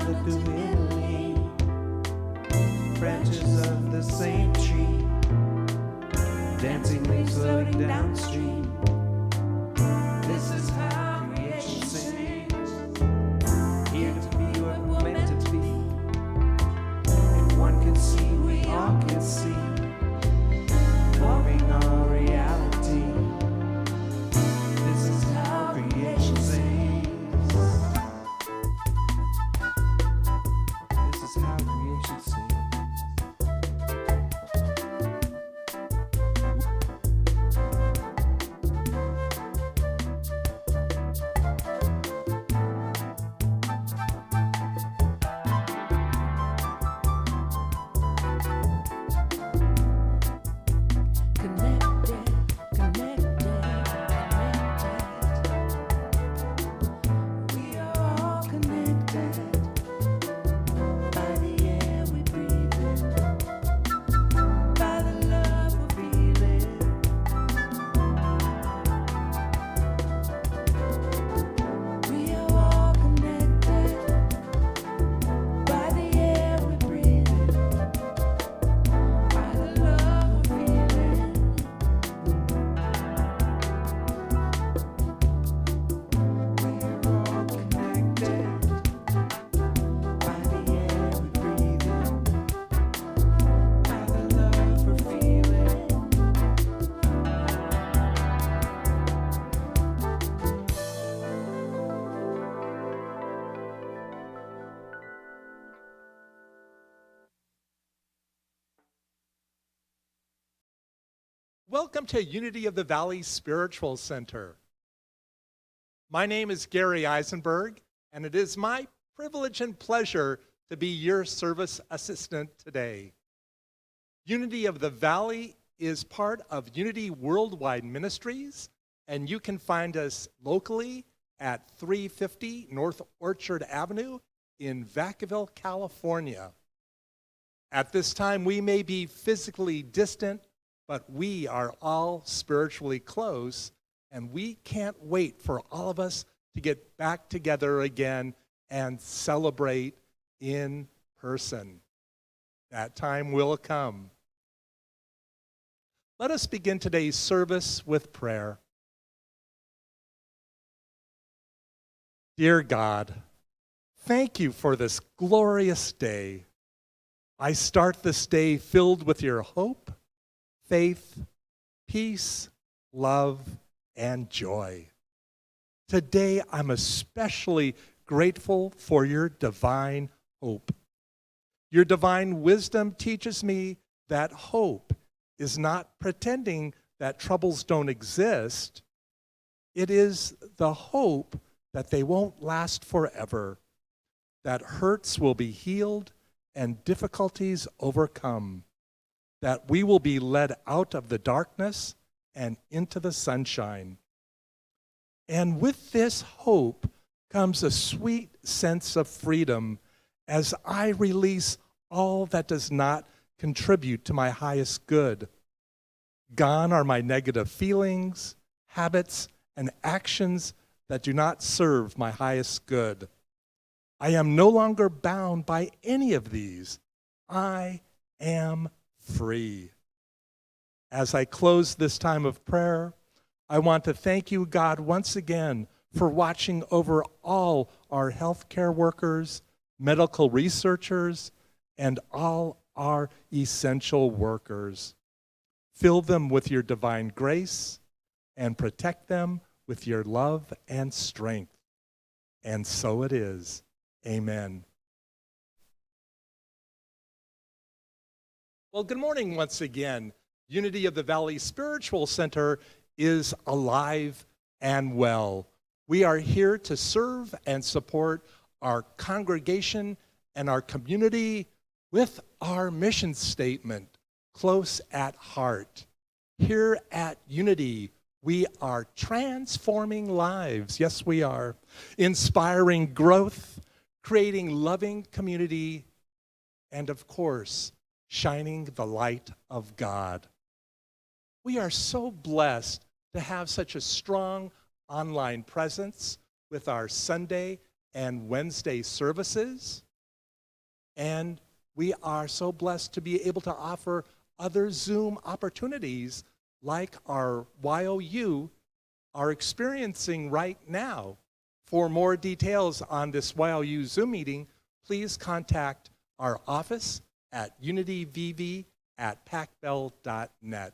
under the lily, branches of the same tree, dancing leaves floating downstream. This is how creation sings, here to be what we're meant to be. If one can see, we all can see, forming our reality. This is how creation sings. This is how creation sings. Welcome to Unity of the Valley Spiritual Center. My name is Gary Eisenberg, and it is my privilege and pleasure to be your service assistant today. Unity of the Valley is part of Unity Worldwide Ministries, and you can find us locally at 350 North Orchard Avenue in Vacaville, California. At this time, we may be physically distant, but we are all spiritually close, and we can't wait for all of us to get back together again and celebrate in person. That time will come. Let us begin today's service with prayer. Dear God, thank you for this glorious day. I start this day filled with your hope, faith, peace, love, and joy. Today, I'm especially grateful for your divine hope. Your divine wisdom teaches me that hope is not pretending that troubles don't exist. It is the hope that they won't last forever, that hurts will be healed and difficulties overcome, that we will be led out of the darkness and into the sunshine. And with this hope comes a sweet sense of freedom as I release all that does not contribute to my highest good. Gone are my negative feelings, habits, and actions that do not serve my highest good. I am no longer bound by any of these. I am free. As I close this time of prayer, I want to thank you, God, once again for watching over all our healthcare workers, medical researchers, and all our essential workers. Fill them with your divine grace and protect them with your love and strength. And so it is. Amen. Well, good morning once again. Unity of the Valley Spiritual Center is alive and well. We are here to serve and support our congregation and our community with our mission statement, close at heart. Here at Unity, we are transforming lives. Yes, we are. Inspiring growth, creating loving community, and of course, shining the light of God. We are so blessed to have such a strong online presence with our Sunday and Wednesday services. And we are so blessed to be able to offer other Zoom opportunities like our YOU are experiencing right now. For more details on this YOU Zoom meeting, please contact our office at unityvv@pacbell.net.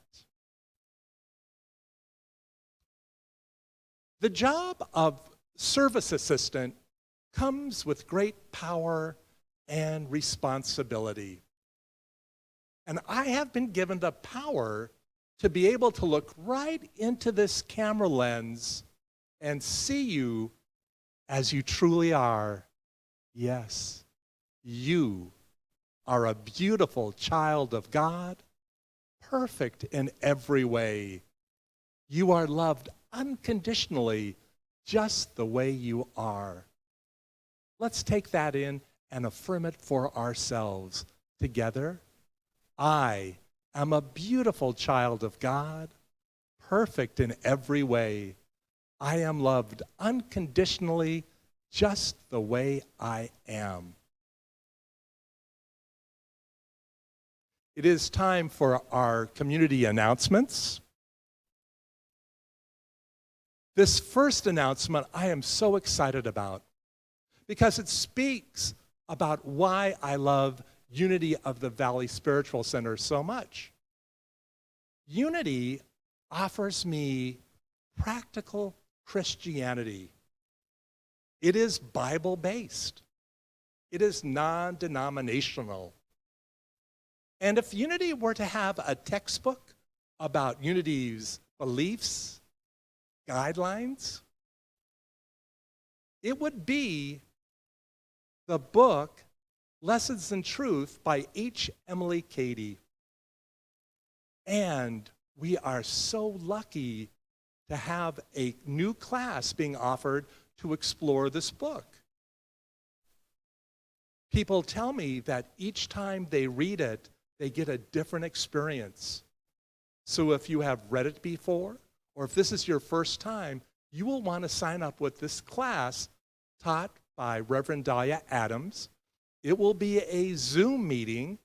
The job of service assistant comes with great power and responsibility. And I have been given the power to be able to look right into this camera lens and see you as you truly are. Yes, you are a beautiful child of God, perfect in every way. You are loved unconditionally, just the way you are. Let's take that in and affirm it for ourselves together. I am a beautiful child of God, perfect in every way. I am loved unconditionally, just the way I am. It is time for our community announcements. This first announcement I am so excited about because it speaks about why I love Unity of the Valley Spiritual Center so much. Unity offers me practical Christianity. It is Bible-based. It is non-denominational. And if Unity were to have a textbook about Unity's beliefs, guidelines, it would be the book Lessons in Truth by H. Emily Cady. And we are so lucky to have a new class being offered to explore this book. People tell me that each time they read it, they get a different experience. So if you have read it before, or if this is your first time, you will want to sign up with this class taught by Reverend Dalia Adams. It will be a Zoom meeting.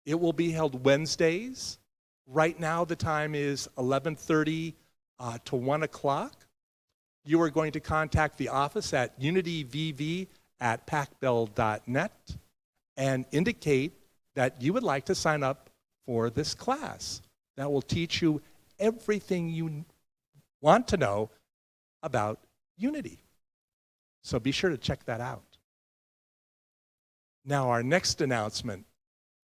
It will be held Wednesdays. Right now the time is 11:30 to 1 o'clock. You are going to contact the office at unityvv@pacbell.net and indicate that you would like to sign up for this class. That will teach you everything you want to know about Unity. So be sure to check that out. Now, our next announcement,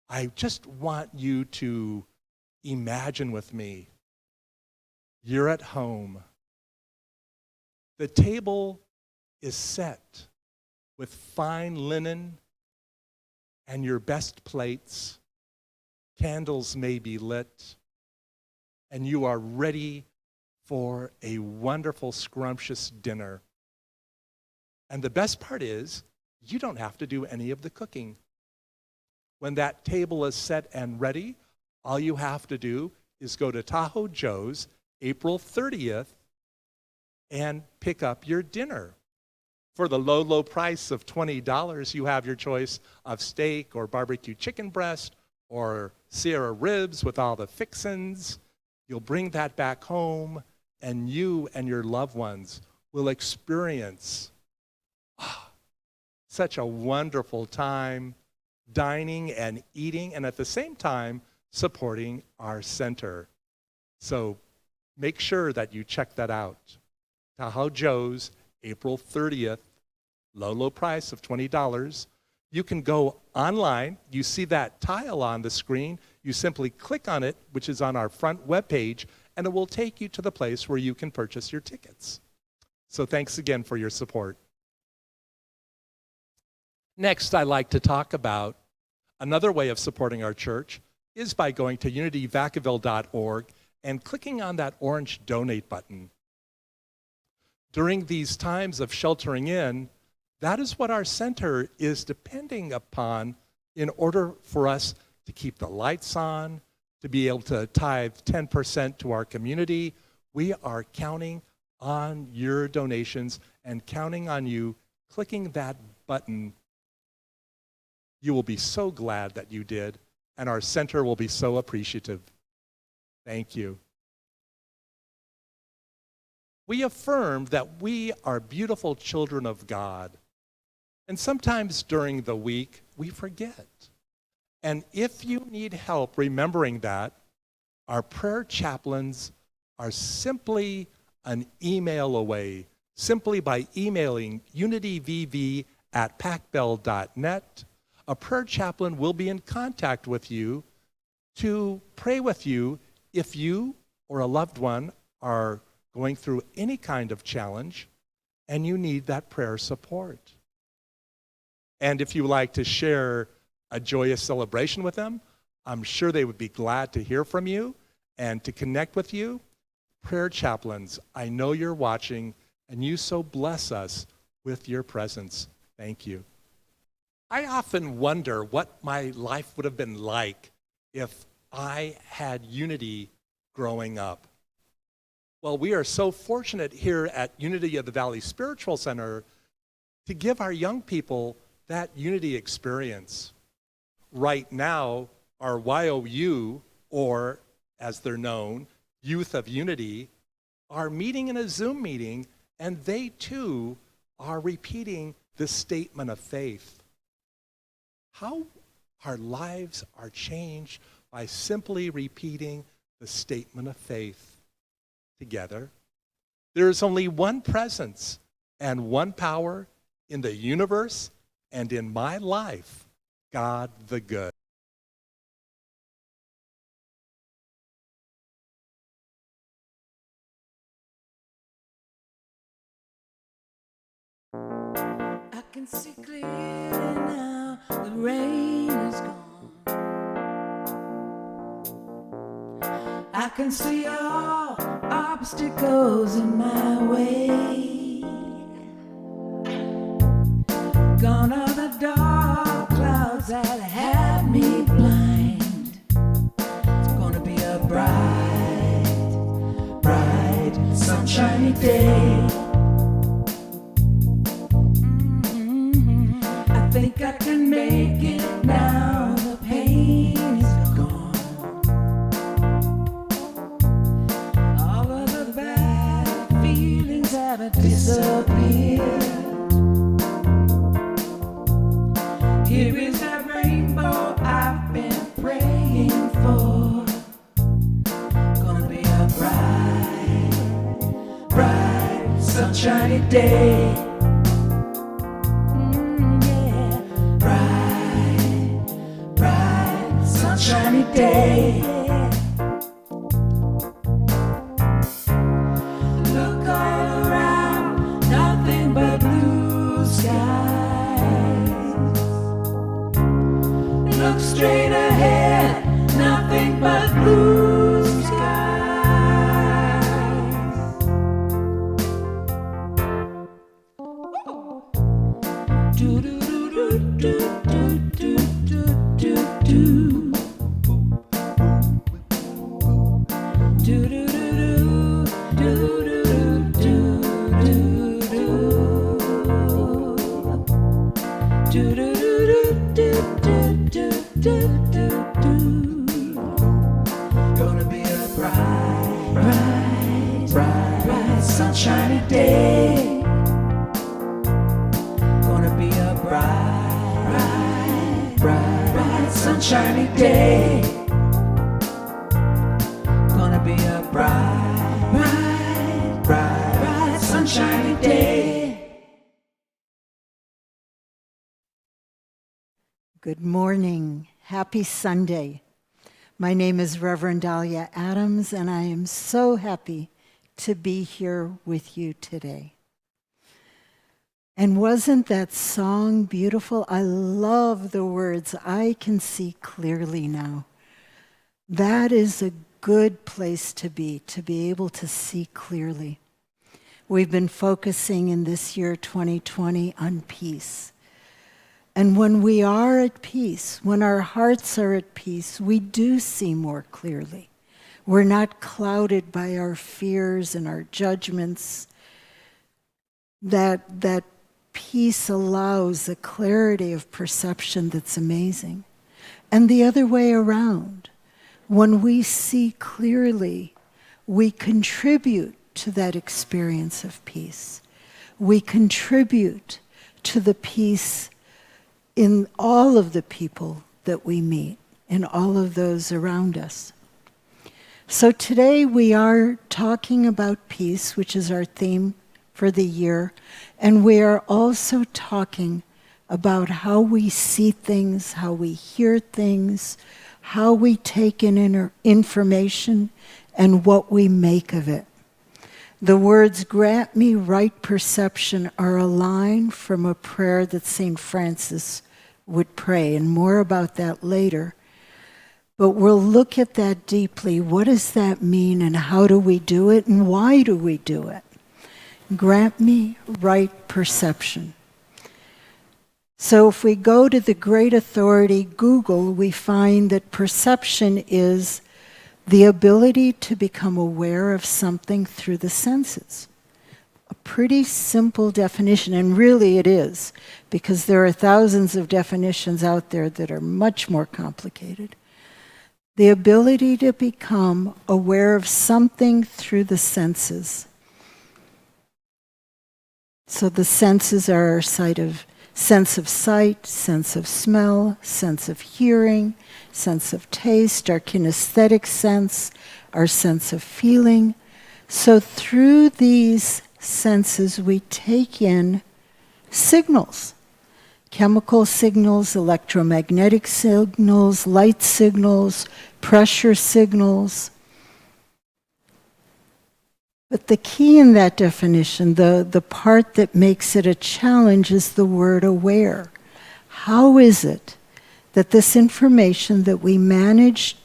I just want you to imagine with me, you're at home. The table is set with fine linen and your best plates. Candles may be lit, and you are ready for a wonderful, scrumptious dinner. And the best part is, you don't have to do any of the cooking. When that table is set and ready, all you have to do is go to Tahoe Joe's April 30th and pick up your dinner. For the low, low price of $20, you have your choice of steak or barbecue chicken breast or Sierra ribs with all the fixins. You'll bring that back home, and you and your loved ones will experience such a wonderful time dining and eating, and at the same time supporting our center. So make sure that you check that out. Tahoe Joe's, April 30th, low, low price of $20. You can go online. You see that tile on the screen. You simply click on it, which is on our front webpage, and it will take you to the place where you can purchase your tickets. So thanks again for your support. Next, I'd like to talk about another way of supporting our church is by going to unityvacaville.org and clicking on that orange donate button. During these times of sheltering in, that is what our center is depending upon in order for us to keep the lights on, to be able to tithe 10% to our community. We are counting on your donations and counting on you clicking that button. You will be so glad that you did, and our center will be so appreciative. Thank you. We affirmed that we are beautiful children of God. And sometimes during the week, we forget. And if you need help remembering that, our prayer chaplains are simply an email away, simply by emailing unityvv@pacbell.net. A prayer chaplain will be in contact with you to pray with you if you or a loved one are going through any kind of challenge and you need that prayer support. And if you like to share a joyous celebration with them, I'm sure they would be glad to hear from you and to connect with you. Prayer chaplains, I know you're watching, and you so bless us with your presence. Thank you. I often wonder what my life would have been like if I had unity growing up. Well, we are so fortunate here at Unity of the Valley Spiritual Center to give our young people that unity experience. Right now, our YOU, or as they're known, Youth of Unity, are meeting in a Zoom meeting, and they too are repeating the statement of faith. How our lives are changed by simply repeating the statement of faith together. There is only one presence and one power in the universe and in my life, God the Good. I can see clearly now, the rain is gone. I can see all obstacles in my way. Gone are the dark clouds that had me blind. It's gonna be a bright, bright, sunshiny day. I think I can make it now, the pain is gone. All of the bad feelings have disappeared. Here is that rainbow I've been praying for. Gonna be a bright, bright, sunshiny day. Sunshiny day. Look all around, nothing but blue skies. Look straight ahead, nothing but blue skies. Do do do do do do do do do. Gonna be a bright, bright, bright, bright, sunshiny day. Gonna be a bright, bright, bright, bright, sunshiny day. Gonna be a bright, bright, bright, bright, sunshiny day. Good morning. Happy Sunday. My name is Reverend Dalia Adams, and I am so happy to be here with you today. And wasn't that song beautiful? I love the words, I can see clearly now. That is a good place to be able to see clearly. We've been focusing in this year 2020 on peace. And when we are at peace, when our hearts are at peace, we do see more clearly. We're not clouded by our fears and our judgments that peace allows a clarity of perception that's amazing. And the other way around, when we see clearly, we contribute to that experience of peace. We contribute to the peace in all of the people that we meet, in all of those around us. So today we are talking about peace, which is our theme for the year, and we are also talking about how we see things, how we hear things, how we take in information, and what we make of it. The words, "grant me right perception," are a line from a prayer that St. Francis would pray, and more about that later. But we'll look at that deeply. What does that mean, and how do we do it, and why do we do it? Grant me right perception. So if we go to the great authority, Google, we find that perception is the ability to become aware of something through the senses. A pretty simple definition, and really it is, because there are thousands of definitions out there that are much more complicated. The ability to become aware of something through the senses. So the senses are our sense of sight, sense of smell, sense of hearing, sense of taste, our kinesthetic sense, our sense of feeling. So through these senses we take in signals, chemical signals, electromagnetic signals, light signals, pressure signals. But the key in that definition, the part that makes it a challenge, is the word aware. How is it that this information that we manage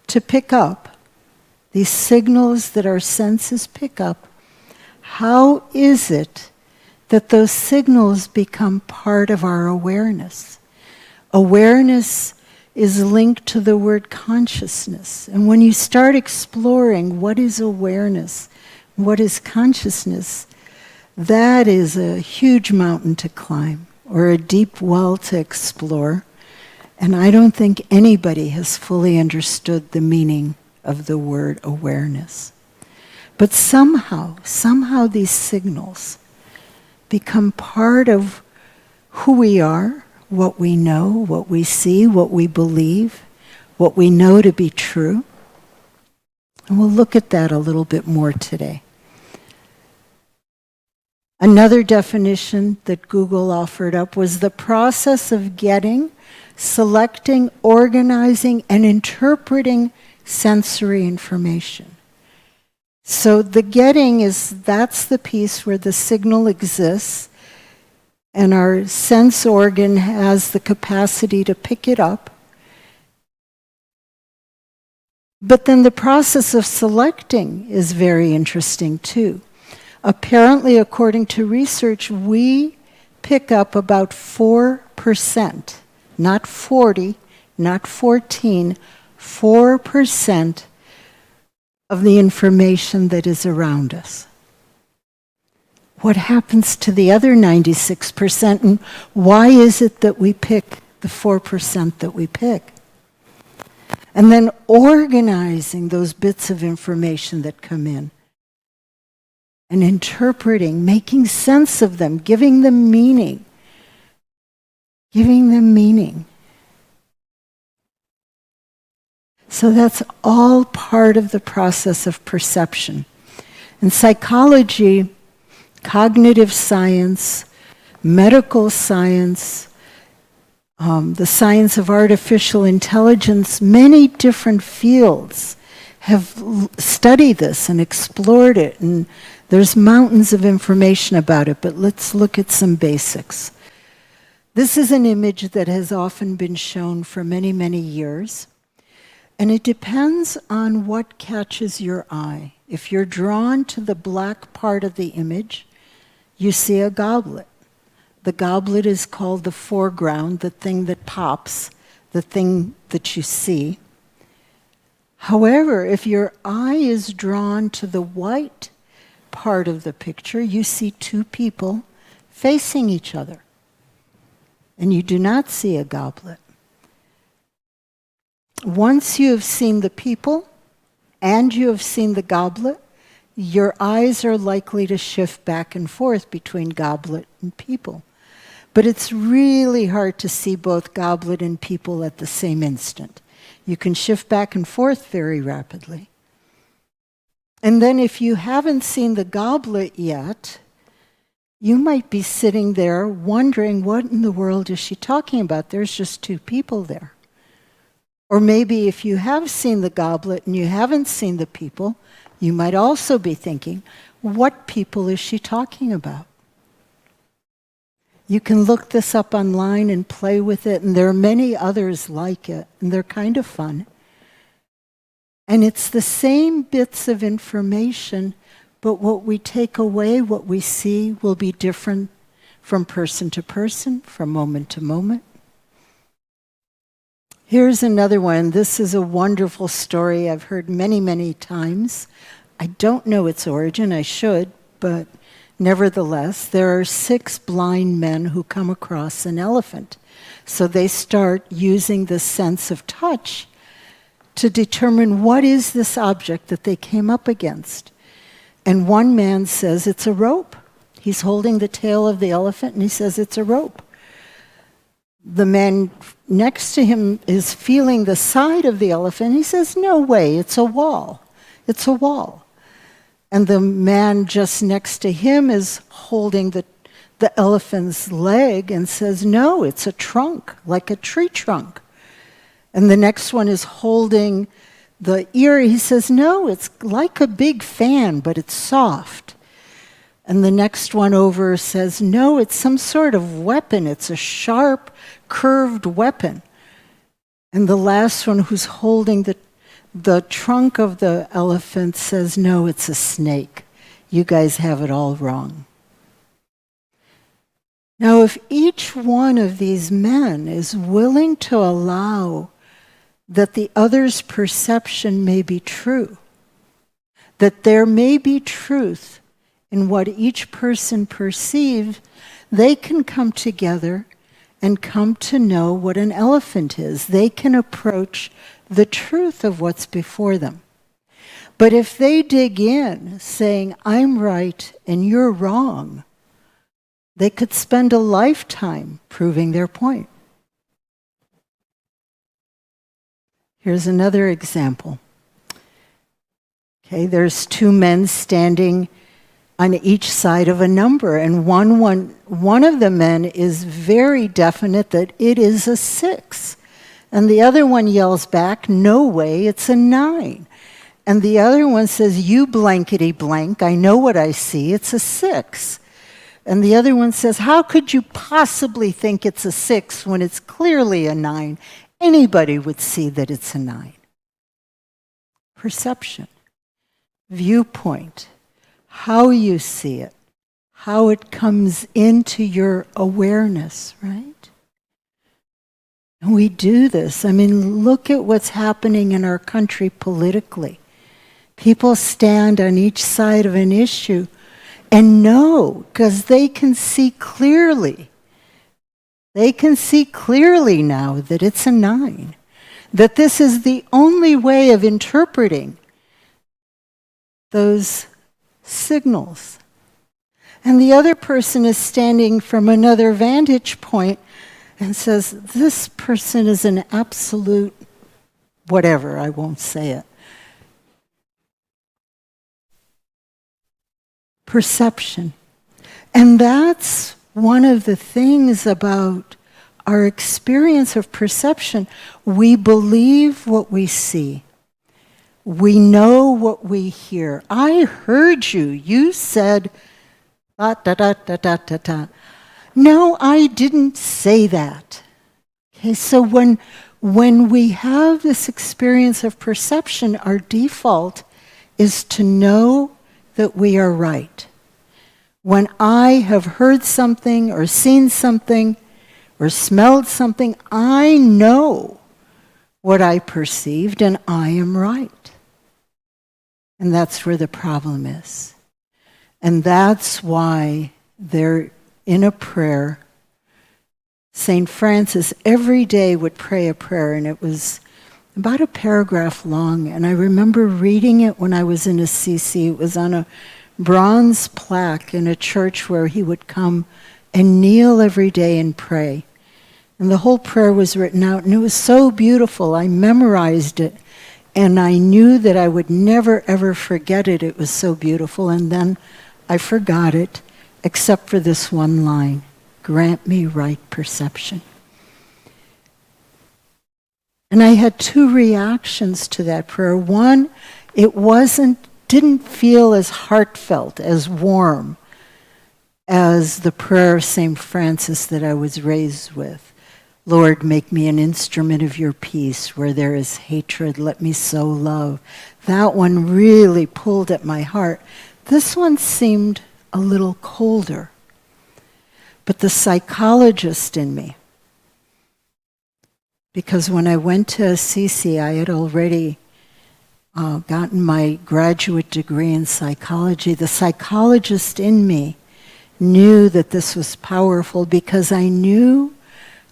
to pick up, these signals that our senses pick up, how is it that those signals become part of our awareness? Awareness is linked to the word consciousness. And when you start exploring what is awareness, what is consciousness, that is a huge mountain to climb, or a deep well to explore. And I don't think anybody has fully understood the meaning of the word awareness. But somehow these signals become part of who we are, what we know, what we see, what we believe, what we know to be true. And we'll look at that a little bit more today. Another definition that Google offered up was the process of getting, selecting, organizing, and interpreting sensory information. So the getting that's the piece where the signal exists, and our sense organ has the capacity to pick it up. But then the process of selecting is very interesting too. Apparently, according to research, we pick up about 4%, not 40, not 14, 4% of the information that is around us. What happens to the other 96%, and why is it that we pick the 4% that we pick? And then organizing those bits of information that come in, and interpreting, making sense of them, giving them meaning. So that's all part of the process of perception. In psychology, cognitive science, medical science, the science of artificial intelligence, many different fields have studied this and explored it, and there's mountains of information about it, but let's look at some basics. This is an image that has often been shown for many, many years, and it depends on what catches your eye. If you're drawn to the black part of the image, you see a goblet. The goblet is called the foreground, the thing that pops, the thing that you see. However, if your eye is drawn to the white part of the picture, you see two people facing each other. And you do not see a goblet. Once you have seen the people and you have seen the goblet, your eyes are likely to shift back and forth between goblet and people. But it's really hard to see both goblet and people at the same instant. You can shift back and forth very rapidly. And then if you haven't seen the goblet yet, you might be sitting there wondering, what in the world is she talking about? There's just two people there. Or maybe if you have seen the goblet and you haven't seen the people, you might also be thinking, what people is she talking about? You can look this up online and play with it, and there are many others like it, and they're kind of fun. And it's the same bits of information, but what we take away, what we see, will be different from person to person, from moment to moment. Here's another one. This is a wonderful story I've heard many, many times. I don't know its origin. I should, but nevertheless, there are 6 blind men who come across an elephant. So they start using the sense of touch to determine what is this object that they came up against. And one man says it's a rope. He's holding the tail of the elephant and he says it's a rope. The man next to him is feeling the side of the elephant. He says, no way, it's a wall. It's a wall. And the man just next to him is holding the elephant's leg and says, no, it's a trunk, like a tree trunk. And the next one is holding the ear. He says, no, it's like a big fan, but it's soft. And the next one over says, no, it's some sort of weapon. It's a sharp, curved weapon. And the last one, who's holding the trunk of the elephant, says, no, it's a snake. You guys have it all wrong. Now, if each one of these men is willing to allow that the other's perception may be true, that there may be truth in what each person perceives, they can come together and come to know what an elephant is. They can approach the truth of what's before them. But if they dig in, saying, I'm right and you're wrong, they could spend a lifetime proving their point. Here's another example. Okay, there's 2 men standing on each side of a number, and one of the men is very definite that it is a 6. And the other one yells back, no way, it's a 9. And the other one says, you blankety blank, I know what I see, it's a 6. And the other one says, how could you possibly think it's a 6 when it's clearly a 9? Anybody would see that it's a 9. Perception, viewpoint, how you see it, how it comes into your awareness, right? And we do this. I mean, look at what's happening in our country politically. People stand on each side of an issue and know, because they can see clearly. They can see clearly now that it's a 9, that this is the only way of interpreting those signals. And the other person is standing from another vantage point and says, this person is an absolute whatever, I won't say it. Perception. And that's one of the things about our experience of perception. We believe what we see. We know what we hear. I heard you. You said, da da da da da da da. No, I didn't say that. Okay, so when we have this experience of perception, our default is to know that we are right. When I have heard something or seen something or smelled something, I know what I perceived and I am right. And that's where the problem is. And that's why there in a prayer. St. Francis every day would pray a prayer, and it was about a paragraph long. And I remember reading it when I was in Assisi. It was on a bronze plaque in a church where he would come and kneel every day and pray. And the whole prayer was written out, and it was so beautiful. I memorized it, and I knew that I would never, ever forget it. It was so beautiful. And then I forgot it, except for this one line: grant me right perception. And I had two reactions to that prayer. One, it didn't feel as heartfelt, as warm as the prayer of St. Francis that I was raised with. Lord, make me an instrument of your peace. Where there is hatred, let me sow love. That one really pulled at my heart. This one seemed a little colder. But the psychologist in me, because when I went to Assisi, I had already gotten my graduate degree in psychology. The psychologist in me knew that this was powerful, because I knew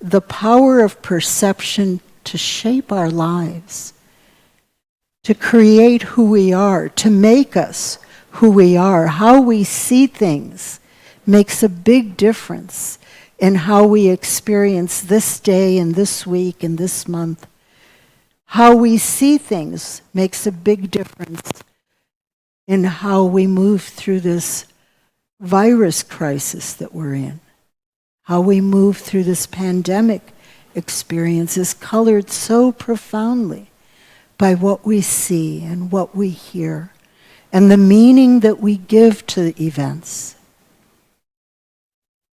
the power of perception to shape our lives, to create who we are, to make us who we are. How we see things makes a big difference in how we experience this day and this week and this month. How we see things makes a big difference in how we move through this virus crisis that we're in. How we move through this pandemic experience is colored so profoundly by what we see and what we hear and the meaning that we give to the events.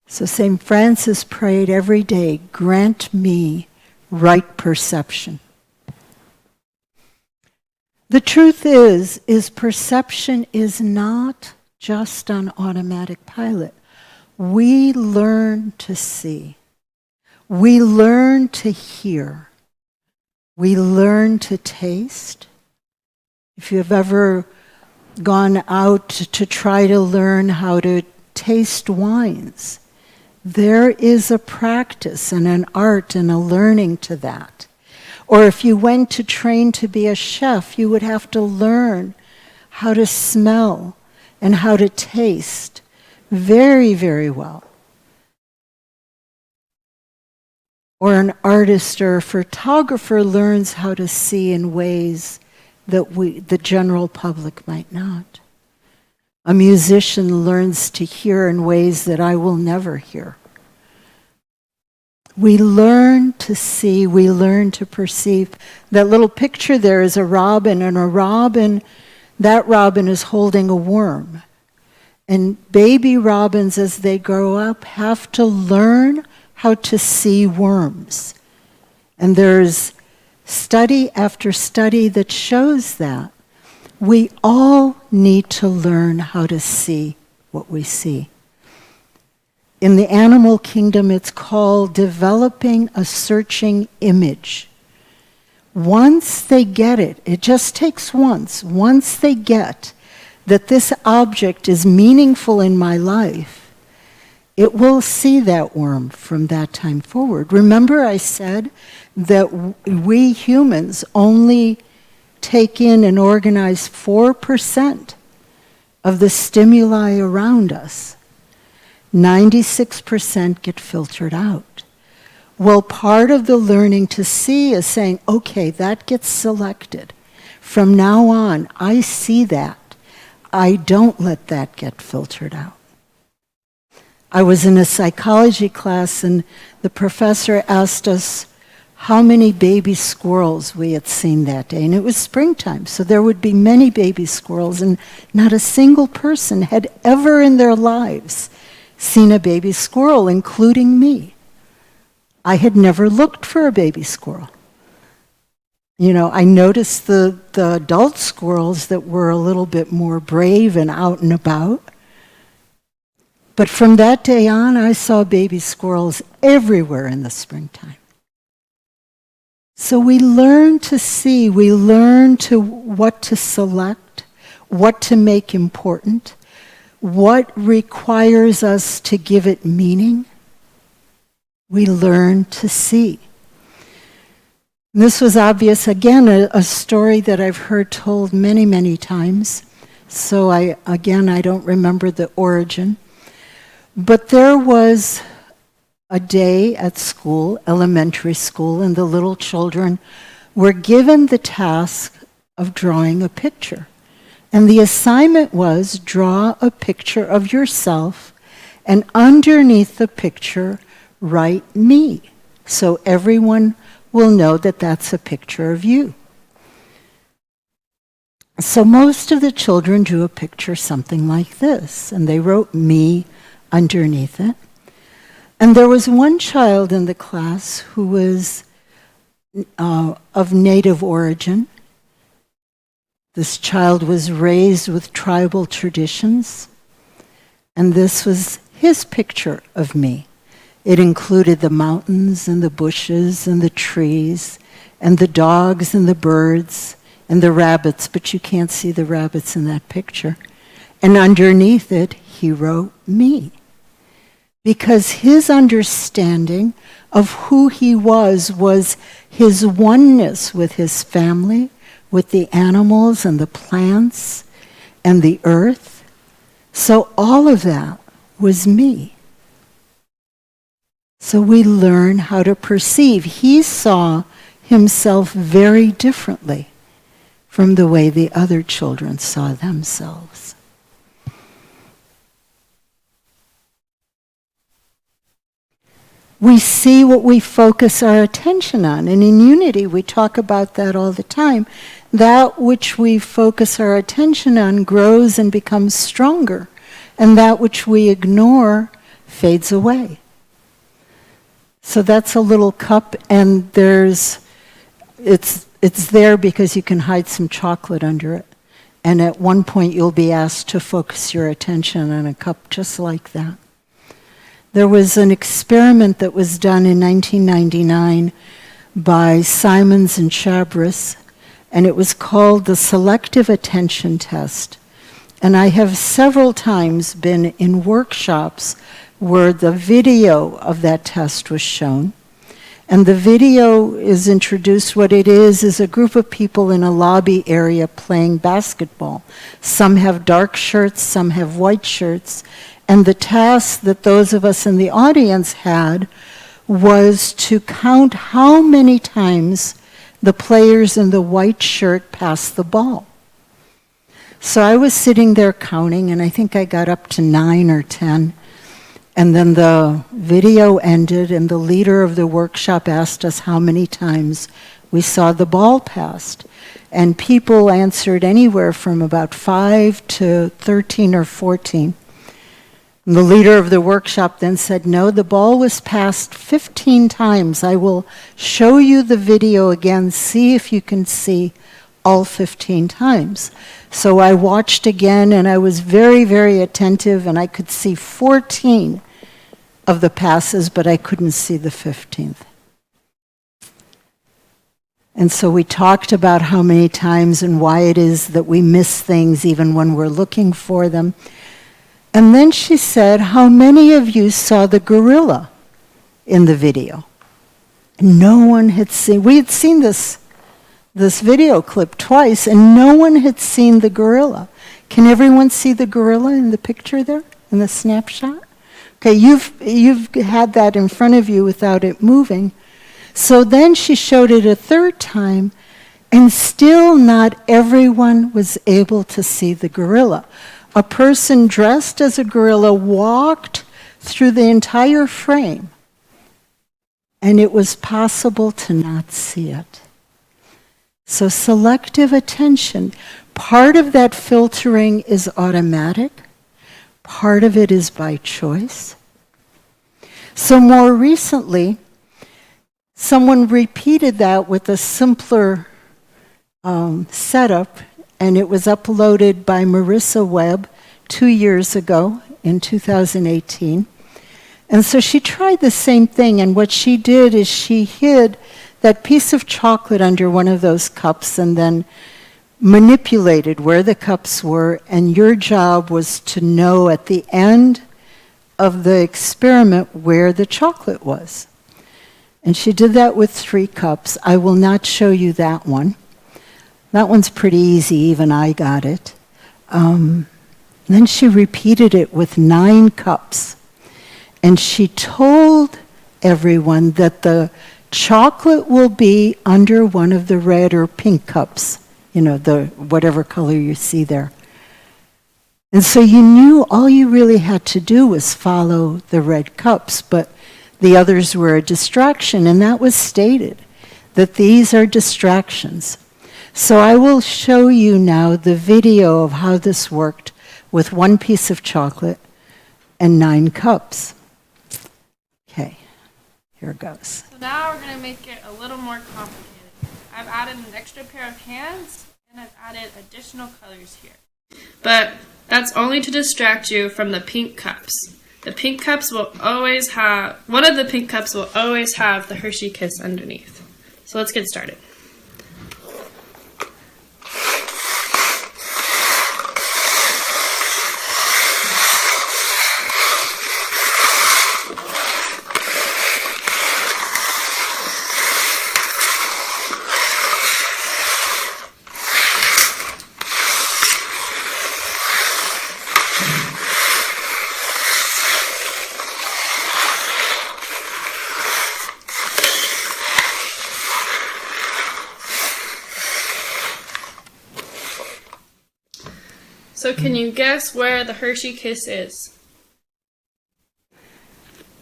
So St. Francis prayed every day, grant me right perception. The truth is perception is not just on automatic pilot. We learn to see. We learn to hear. We learn to taste. If you've ever gone out to try to learn how to taste wines, there is a practice and an art and a learning to that. Or if you went to train to be a chef, you would have to learn how to smell and how to taste very, very well. Or an artist or a photographer learns how to see in ways that the general public might not. A musician learns to hear in ways that I will never hear. We learn to see, we learn to perceive. That little picture there is a robin, and that robin is holding a worm. And baby robins, as they grow up, have to learn how to see worms. And there's study after study that shows that. We all need to learn how to see what we see. In the animal kingdom, it's called developing a searching image. Once they get it, it just takes once they get that this object is meaningful in my life, it will see that worm from that time forward. Remember I said that we humans only take in and organize 4% of the stimuli around us. 96% get filtered out. Well, part of the learning to see is saying, okay, that gets selected. From now on, I see that. I don't let that get filtered out. I was in a psychology class, and the professor asked us how many baby squirrels we had seen that day. And it was springtime, so there would be many baby squirrels, and not a single person had ever in their lives seen a baby squirrel, including me. I had never looked for a baby squirrel. You know, I noticed the adult squirrels that were a little bit more brave and out and about. But from that day on, I saw baby squirrels everywhere in the springtime. So we learn to see, we learn to what to select, what to make important. what requires us to give it meaning, we learn to see. And this was obvious, again, a story that I've heard told many, many times. So I don't remember the origin. But there was a day at school, elementary school, and the little children were given the task of drawing a picture. And the assignment was draw a picture of yourself, and underneath the picture, write me. So everyone will know that that's a picture of you. So most of the children drew a picture something like this, and they wrote me underneath it. And there was one child in the class who was of Native origin. This child was raised with tribal traditions, and this was his picture of me. It included the mountains and the bushes and the trees and the dogs and the birds and the rabbits, but you can't see the rabbits in that picture. And underneath it, he wrote me. Because his understanding of who he was his oneness with his family, with the animals and the plants and the earth. So all of that was me. So we learn how to perceive. He saw himself very differently from the way the other children saw themselves. We see what we focus our attention on. And in Unity, we talk about that all the time. That which we focus our attention on grows and becomes stronger. And that which we ignore fades away. So that's a little cup, and it's there because you can hide some chocolate under it. And at one point you'll be asked to focus your attention on a cup just like that. There was an experiment that was done in 1999 by Simons and Chabris, and it was called the Selective Attention Test. And I have several times been in workshops where the video of that test was shown. And the video is introduced. What it is a group of people in a lobby area playing basketball. Some have dark shirts, some have white shirts. And the task that those of us in the audience had was to count how many times the players in the white shirt passed the ball. So I was sitting there counting, and I think I got up to 9 or 10. And then the video ended, and the leader of the workshop asked us how many times we saw the ball passed. And people answered anywhere from about 5 to 13 or 14. And the leader of the workshop then said, no, the ball was passed 15 times. I will show you the video again, see if you can see all 15 times. So I watched again, and I was very, very attentive, and I could see 14 of the passes, but I couldn't see the 15th. And so we talked about how many times and why it is that we miss things even when we're looking for them. And then she said, how many of you saw the gorilla in the video? And no one had seen, we had seen this video clip twice, and no one had seen the gorilla. Can everyone see the gorilla in the picture there, in the snapshot? Okay, you've had that in front of you without it moving. So then she showed it a third time, and still not everyone was able to see the gorilla. A person dressed as a gorilla walked through the entire frame, and it was possible to not see it. So selective attention, part of that filtering is automatic. Part of it is by choice. So more recently, someone repeated that with a simpler setup, and it was uploaded by Marissa Webb 2 years ago in 2018. And so she tried the same thing, and what she did is she hid that piece of chocolate under one of those cups and then manipulated where the cups were, and your job was to know at the end of the experiment where the chocolate was. And she did that with 3 cups. I will not show you that one. That one's pretty easy, even I got it. Then she repeated it with 9 cups. And she told everyone that the chocolate will be under one of the red or pink cups, the whatever color you see there. And so you knew all you really had to do was follow the red cups, but the others were a distraction, and that was stated, that these are distractions. So I will show you now the video of how this worked with 1 piece of chocolate and 9 cups. Okay, here goes. So now we're going to make it a little more complicated. I've added an extra pair of hands, and I've added additional colors here. But that's only to distract you from the pink cups. The pink cups will always have, one of the pink cups will always have the Hershey Kiss underneath. So let's get started. So can you guess where the Hershey Kiss is?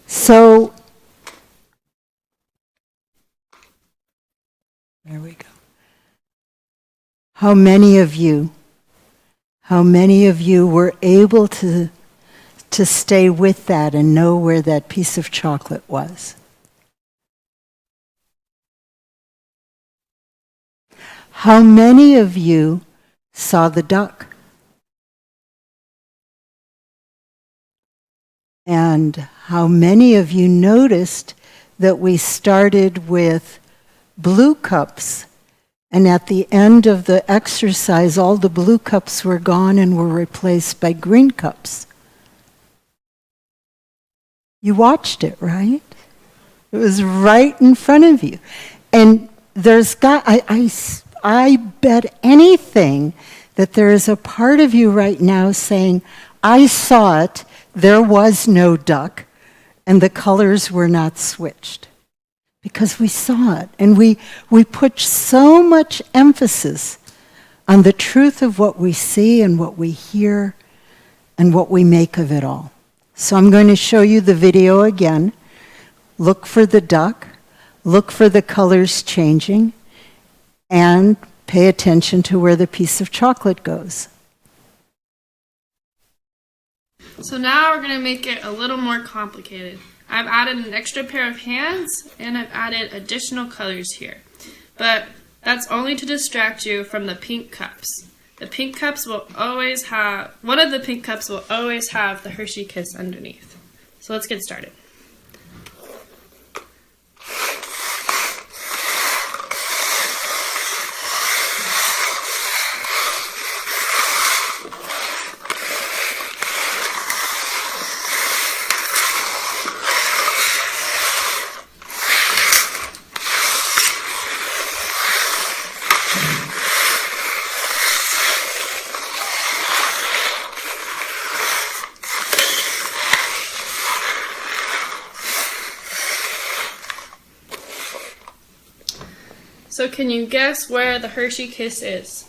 So, there we go. How many of you were able to stay with that and know where that piece of chocolate was? How many of you saw the duck? And how many of you noticed that we started with blue cups, and at the end of the exercise, all the blue cups were gone and were replaced by green cups? You watched it, right? It was right in front of you. And I bet anything that there is a part of you right now saying, I saw it, there was no duck, and the colors were not switched. Because we saw it, and we put so much emphasis on the truth of what we see and what we hear and what we make of it all. So I'm going to show you the video again. Look for the duck, look for the colors changing, and pay attention to where the piece of chocolate goes. So now we're going to make it a little more complicated. I've added an extra pair of hands, and I've added additional colors here. But that's only to distract you from the pink cups. The pink cups will always have, one of the pink cups will always have the Hershey Kiss underneath. So let's get started. So can you guess where the Hershey Kiss is?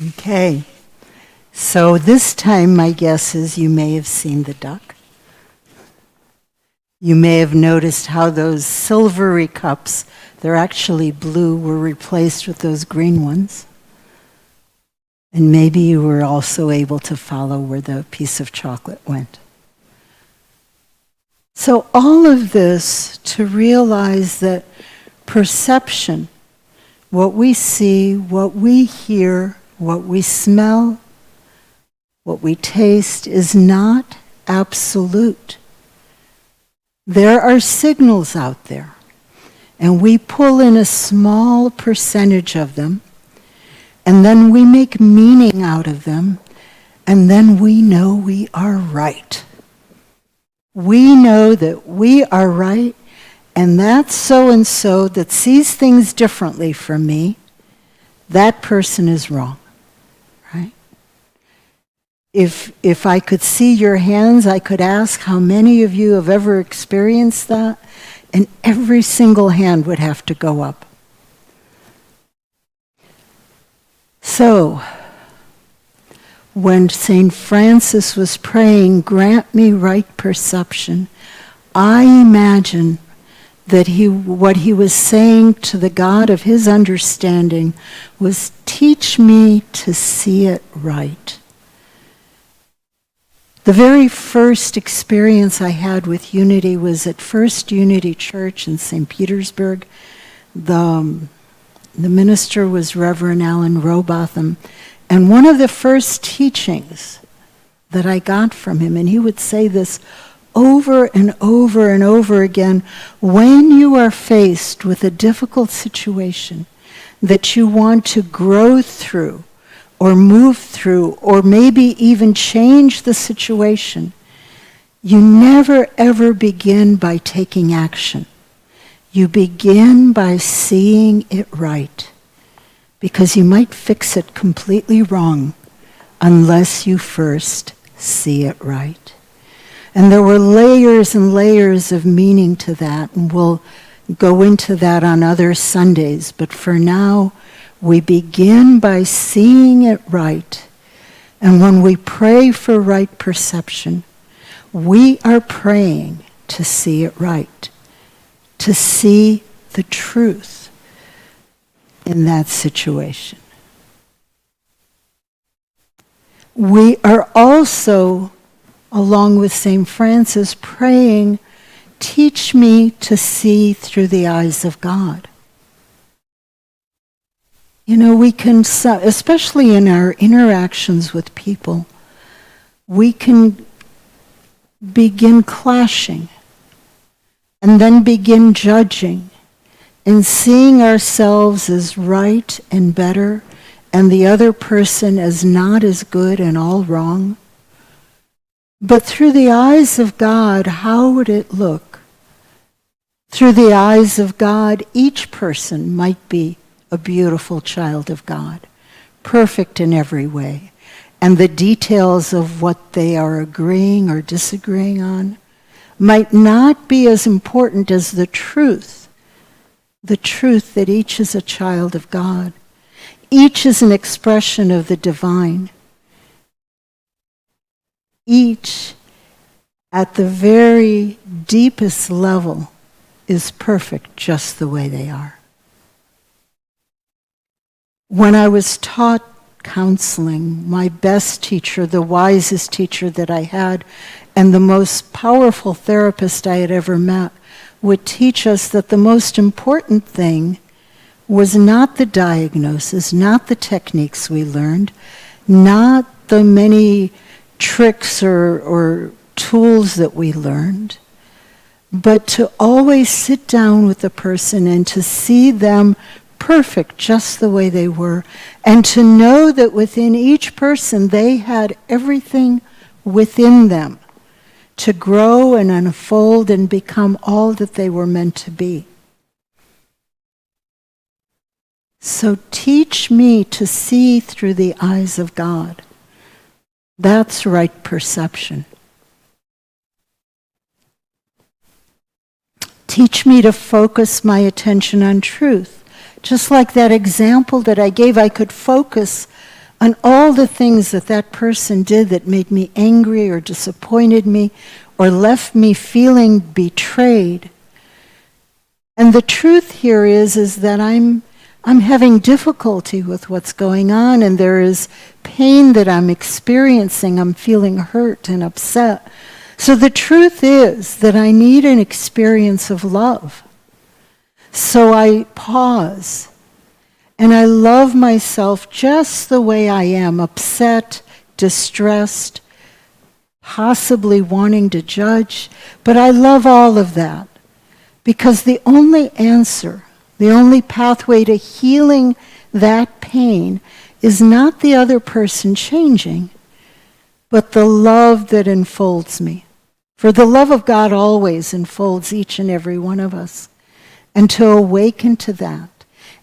Okay, so this time my guess is you may have seen the duck. You may have noticed how those silvery cups, they're actually blue, were replaced with those green ones. And maybe you were also able to follow where the piece of chocolate went. So all of this to realize that perception, what we see, what we hear, what we smell, what we taste is not absolute. There are signals out there, and we pull in a small percentage of them, and then we make meaning out of them, and then we know we are right. We know that we are right, and that so-and-so that sees things differently from me, that person is wrong, right? If I could see your hands, I could ask how many of you have ever experienced that, and every single hand would have to go up. So, when St. Francis was praying, "Grant me right perception," I imagine that what he was saying to the God of his understanding was, teach me to see it right. The very first experience I had with unity was at First Unity Church in St. Petersburg. The minister was Reverend Alan Robotham, and one of the first teachings that I got from him, and he would say this over and over and over again, when you are faced with a difficult situation that you want to grow through or move through or maybe even change the situation, you never ever begin by taking action. You begin by seeing it right, because you might fix it completely wrong unless you first see it right. And there were layers and layers of meaning to that, and we'll go into that on other Sundays. But for now, we begin by seeing it right. And when we pray for right perception, we are praying to see it right, to see the truth in that situation. We are also, along with St. Francis, praying, teach me to see through the eyes of God. You know, we can, especially in our interactions with people, we can begin clashing and then begin judging and seeing ourselves as right and better and the other person as not as good and all wrong. But through the eyes of God, how would it look? Through the eyes of God, each person might be a beautiful child of God, perfect in every way. And the details of what they are agreeing or disagreeing on might not be as important as the truth that each is a child of God. Each is an expression of the divine. Each, at the very deepest level, is perfect just the way they are. When I was taught counseling, my best teacher, the wisest teacher that I had, and the most powerful therapist I had ever met, would teach us that the most important thing was not the diagnosis, not the techniques we learned, not the many tricks or tools that we learned, but to always sit down with the person and to see them perfect just the way they were, and to know that within each person they had everything within them to grow and unfold and become all that they were meant to be. So teach me to see through the eyes of God. That's right perception. Teach me to focus my attention on truth. Just like that example that I gave, I could focus on all the things that that person did that made me angry or disappointed me or left me feeling betrayed. And the truth here is that I'm having difficulty with what's going on, and there is pain that I'm experiencing. I'm feeling hurt and upset. So the truth is that I need an experience of love. So I pause, and I love myself just the way I am, upset, distressed, possibly wanting to judge, but I love all of that because the only answer, the only pathway to healing that pain is not the other person changing, but the love that enfolds me. For the love of God always enfolds each and every one of us. And to awaken to that,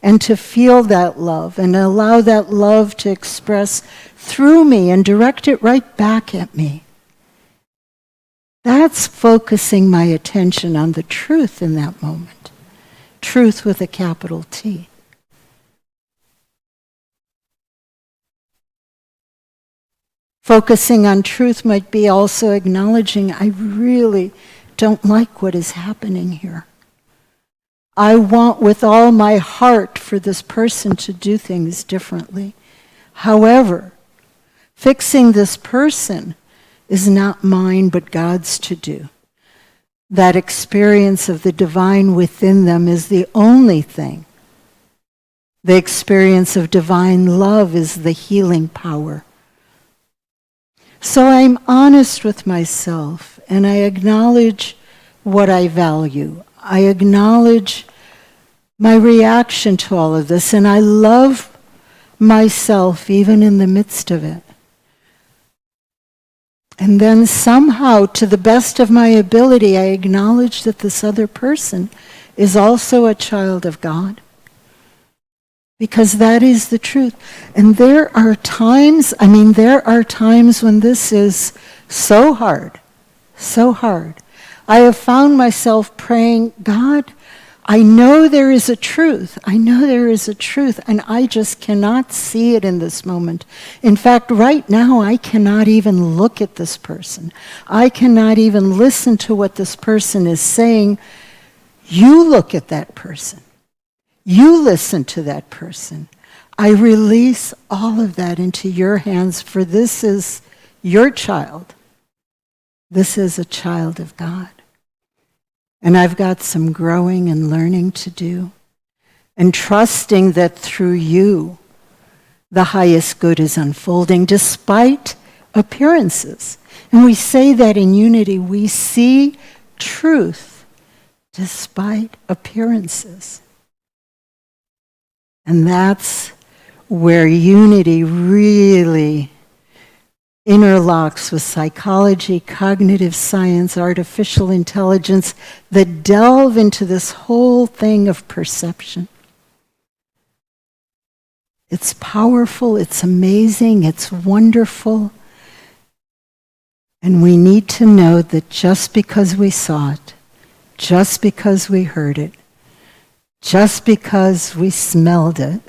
and to feel that love, and allow that love to express through me and direct it right back at me. That's focusing my attention on the truth in that moment. Truth with a capital T. Focusing on truth might be also acknowledging I really don't like what is happening here. I want with all my heart for this person to do things differently. However, fixing this person is not mine but God's to do. That experience of the divine within them is the only thing. The experience of divine love is the healing power. So I'm honest with myself and I acknowledge what I value. I acknowledge my reaction to all of this and I love myself even in the midst of it. And then somehow, to the best of my ability, I acknowledge that this other person is also a child of God. Because that is the truth. And there are times when this is so hard, so hard. I have found myself praying, God, I know there is a truth. I know there is a truth, and I just cannot see it in this moment. In fact, right now, I cannot even look at this person. I cannot even listen to what this person is saying. You look at that person. You listen to that person. I release all of that into your hands, for this is your child. This is a child of God. And I've got some growing and learning to do, and trusting that through you, the highest good is unfolding despite appearances. And we say that in unity, we see truth despite appearances. And that's where unity really interlocks with psychology, cognitive science, artificial intelligence, that delve into this whole thing of perception. It's powerful, it's amazing, it's wonderful. And we need to know that just because we saw it, just because we heard it, just because we smelled it,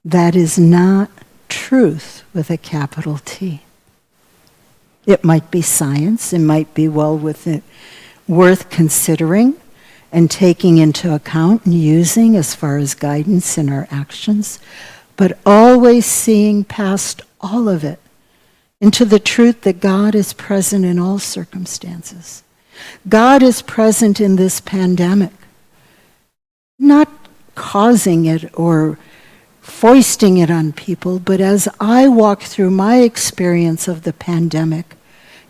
that is not truth with a capital T. It might be science, it might be worth considering and taking into account and using as far as guidance in our actions, but always seeing past all of it into the truth that God is present in all circumstances. God is present in this pandemic, not causing it or foisting it on people, but as I walk through my experience of the pandemic,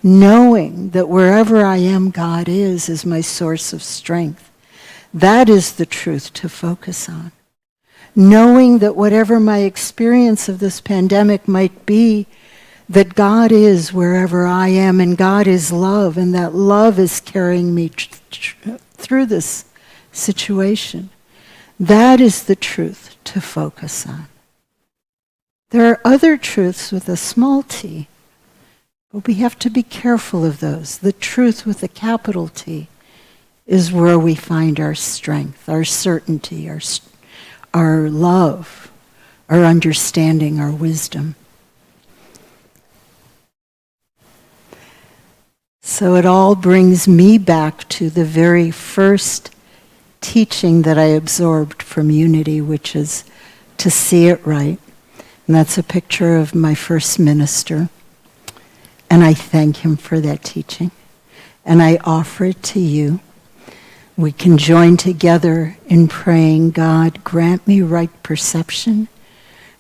knowing that wherever I am, God is my source of strength. That is the truth to focus on. Knowing that whatever my experience of this pandemic might be, that God is wherever I am, and God is love, and that love is carrying me through this situation. That is the truth to focus on. There are other truths with a small t, but we have to be careful of those. The truth with a capital T is where we find our strength, our certainty, our love, our understanding, our wisdom. So it all brings me back to the very first teaching that I absorbed from unity, which is to see it right. And that's a picture of my first minister. And I thank him for that teaching. And I offer it to you. We can join together in praying, God, grant me right perception,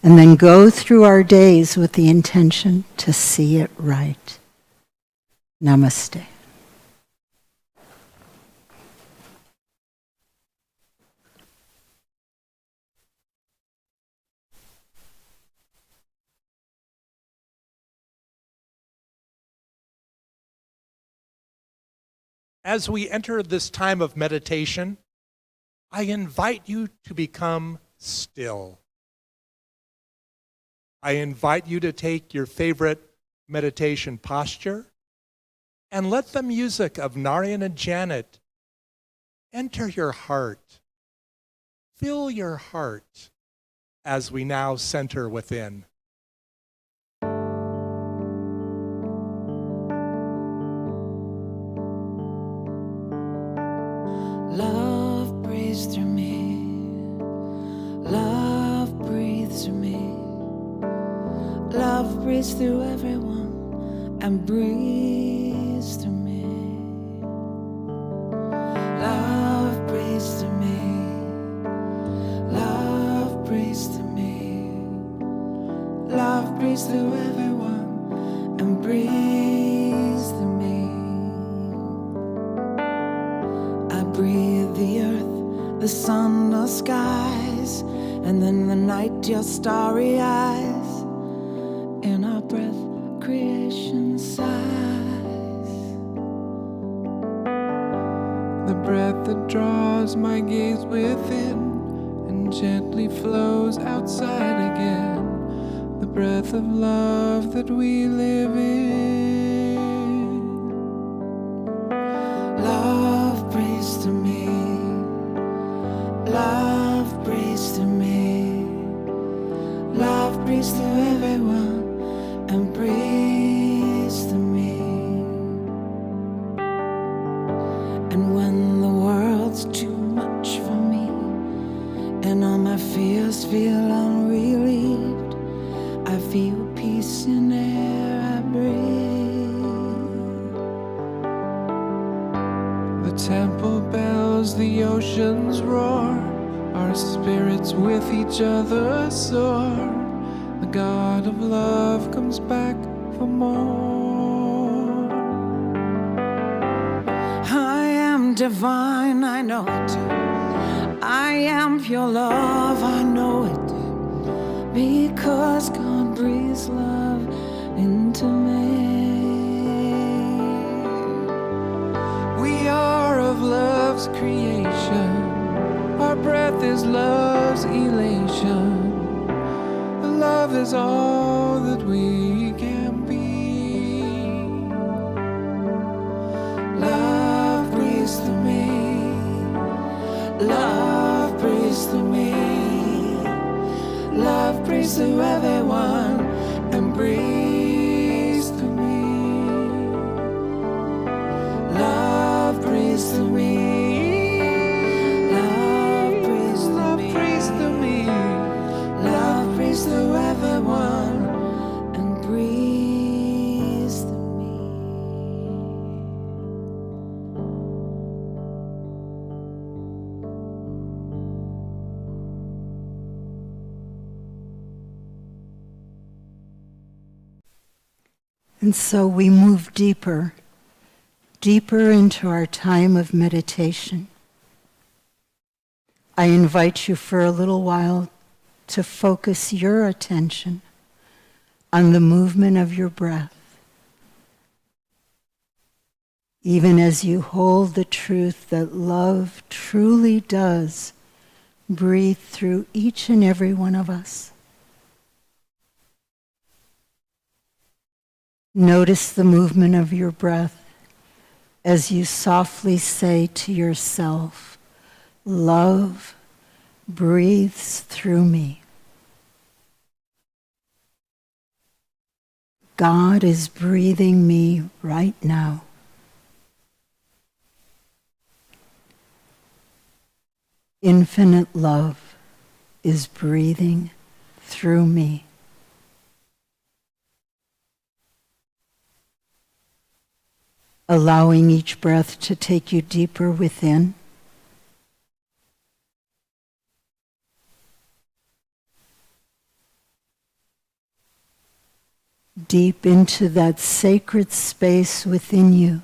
and then go through our days with the intention to see it right. Namaste. As we enter this time of meditation, I invite you to become still. I invite you to take your favorite meditation posture and let the music of Narayan and Janet enter your heart. Fill your heart as we now center within. Love breathes through me. Love breathes through me. Love breathes through everyone and breathes through me. Love breathes through me. Love breathes through me. Love breathes through everyone and breathes through me. I breathe the earth, the sun, the skies, and then the night, your starry eyes. In our breath, creation sighs. The breath that draws my gaze within and gently flows outside again. The breath of love that we live in. Love breathes through me. Love breathes through me. Love breathes through everyone and breathes through me. And when the world's too much for me and all my fears feel unrelieved, I feel peace in air I breathe. The temple bells, the oceans roar, our spirits with each other soar. The God of love comes back for more. I am divine, I know it too. I am pure love, I know it too. Because God breathes love into me. We are of love's creation. Our breath is love's elation. Love is all that we can be. Love breathes through me. Love breathes through me. Love breathes through everyone and breathes through me. Love breathes through me. Love breathes through Love me. breathes through me. Love breathes through everyone and breathes through me. And so we move deeper, deeper into our time of meditation. I invite you for a little while to focus your attention on the movement of your breath, even as you hold the truth that love truly does breathe through each and every one of us. Notice the movement of your breath as you softly say to yourself, love breathes through me. God is breathing me right now. Infinite love is breathing through me. Allowing each breath to take you deeper within. deep into that sacred space within you,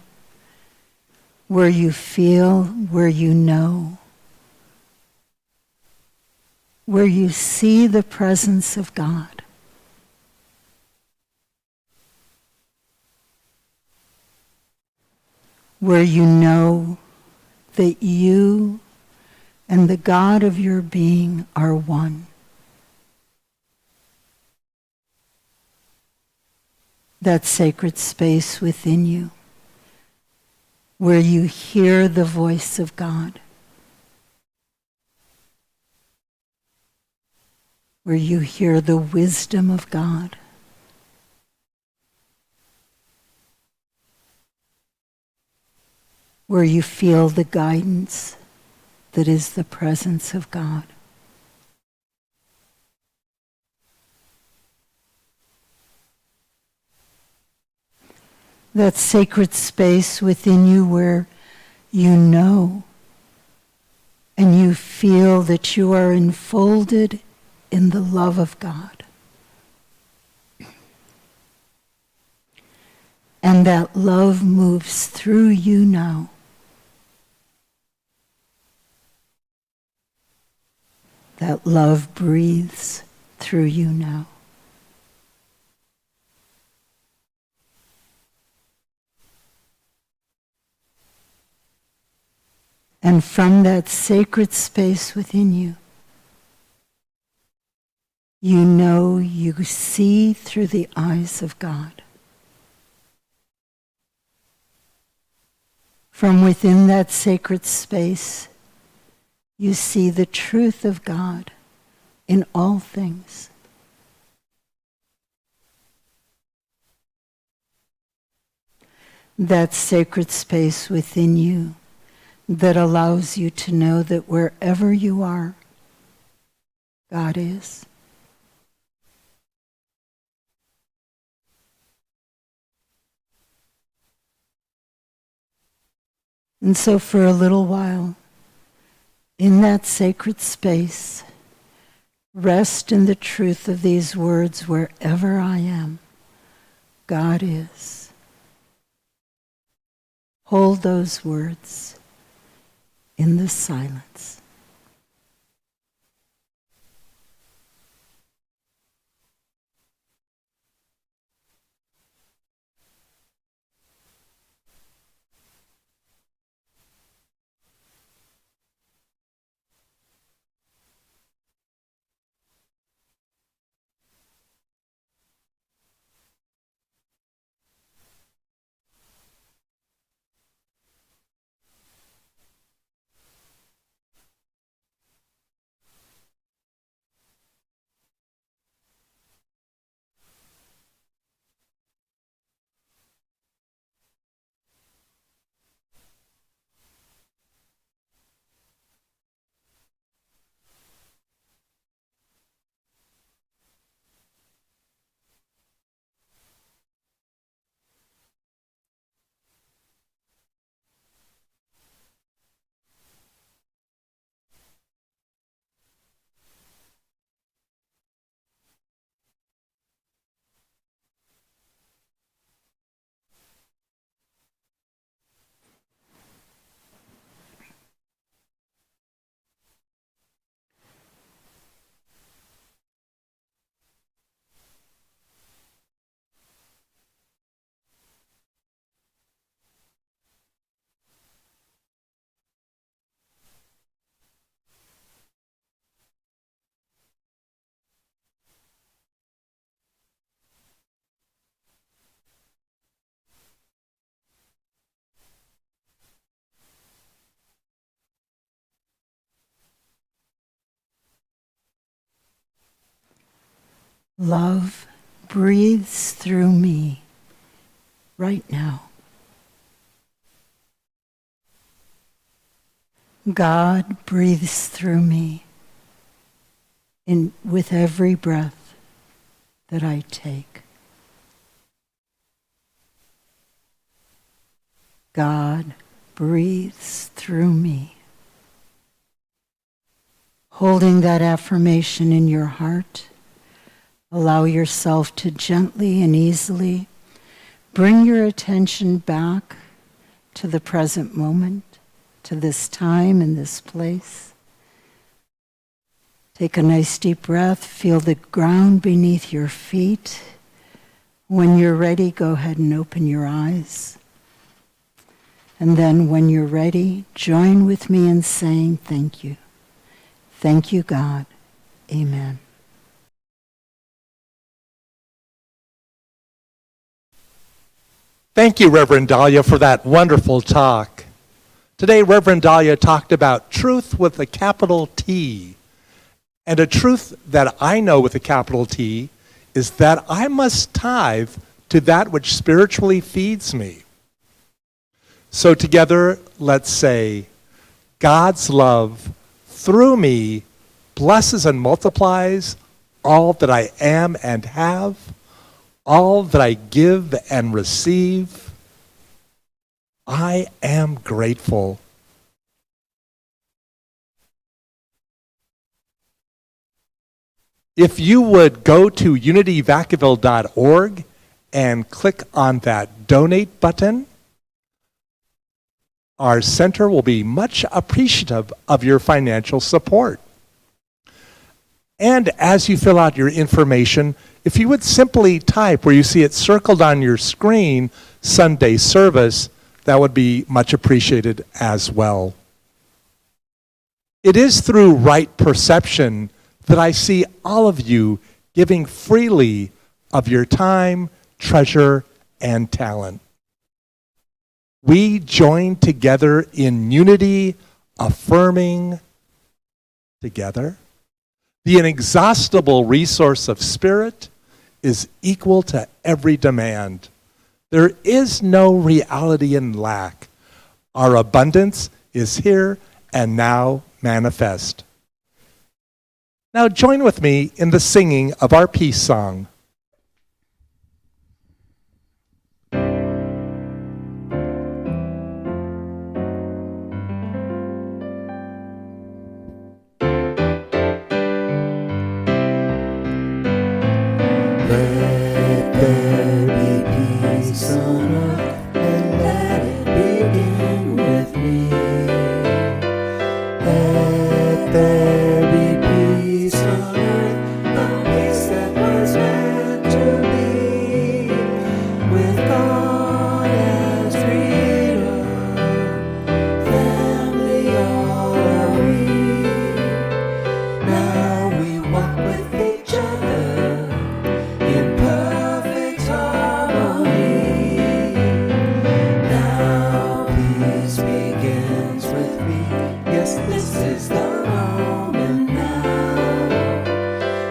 where you feel, where you know, where you see the presence of God. Where you know that you and the God of your being are one. That sacred space within you, where you hear the voice of God, where you hear the wisdom of God, where you feel the guidance that is the presence of God. That sacred space within you where you know and you feel that you are enfolded in the love of God. And that love moves through you now. That love breathes through you now. And from that sacred space within you, you know you see through the eyes of God. From within that sacred space, you see the truth of God in all things. That sacred space within you that allows you to know that wherever you are, God is. And so for a little while, in that sacred space, rest in the truth of these words: wherever I am, God is. Hold those words in the silence. Love breathes through me right now. God breathes through me with every breath that I take. God breathes through me. Holding that affirmation in your heart, Allow yourself to gently and easily bring your attention back to the present moment, to this time and this place. Take a nice deep breath, feel the ground beneath your feet. When you're ready, go ahead and open your eyes. And then when you're ready, join with me in saying thank you. Thank you, God. Amen. Thank you, Reverend Dalia, for that wonderful talk. Today, Reverend Dalia talked about truth with a capital T. And a truth that I know with a capital T is that I must tithe to that which spiritually feeds me. So together, let's say, God's love through me blesses and multiplies all that I am and have, all that I give and receive. I am grateful. If you would go to unityvacaville.org and click on that donate button, our center will be much appreciative of your financial support. And as you fill out your information, if you would simply type where you see it circled on your screen, Sunday service, that would be much appreciated as well. It is through right perception that I see all of you giving freely of your time, treasure, and talent. We join together in unity, affirming together. The inexhaustible resource of spirit is equal to every demand. There is no reality in lack. Our abundance is here and now manifest. Now join with me in the singing of our peace song. Let there be peace on earth, and let it begin with me. Let there be peace on earth, the peace that was meant to be, with God as creator, family all are we. Now we walk with each other in perfect harmony. Now peace begins with me. Yes, this is the moment now.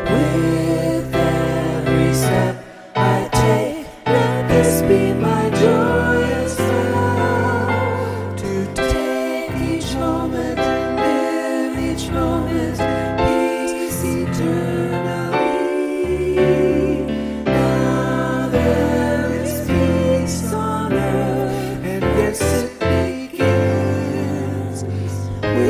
With every step I take, let this be my joyous vow. To take each moment, live each moment, peace eternally. Now there is peace on earth, and yes, it begins with me.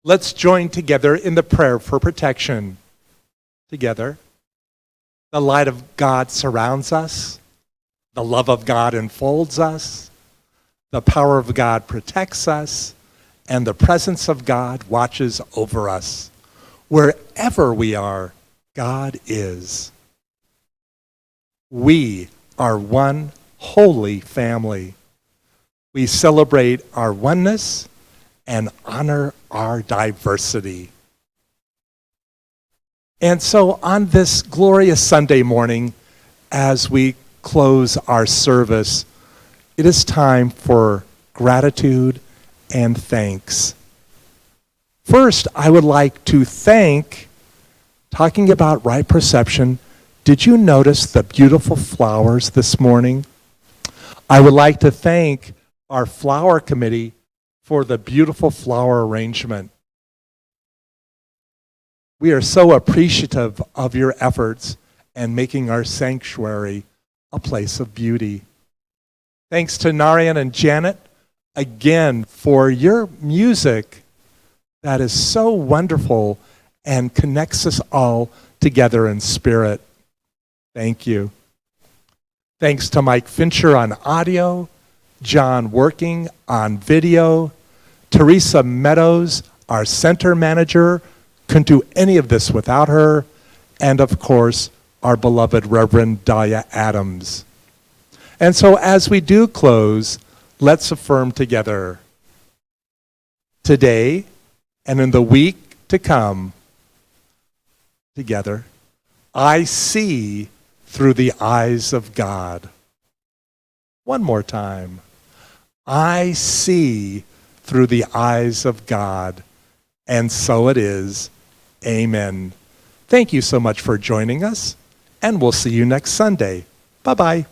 Let's join together in the prayer for protection. Together. The light of God surrounds us. The love of God enfolds us. The power of God protects us. And the presence of God watches over us. Wherever we are, God is. We are one holy family. We celebrate our oneness and honor our diversity. And so on this glorious Sunday morning, as we close our service, it is time for gratitude and thanks. First, I would like to thank, talking about right perception, did you notice the beautiful flowers this morning? I would like to thank our flower committee for the beautiful flower arrangement. We are so appreciative of your efforts and making our sanctuary a place of beauty. Thanks to Narayan and Janet again for your music that is so wonderful and connects us all together in spirit. Thank you. Thanks to Mike Fincher on audio, John Working on video, Teresa Meadows, our center manager, couldn't do any of this without her, and of course, our beloved Reverend Dalia Adams. And so as we do close, let's affirm together, today and in the week to come, together, I see through the eyes of God. One more time. I see through the eyes of God. And so it is. Amen. Thank you so much for joining us, and we'll see you next Sunday. Bye-bye.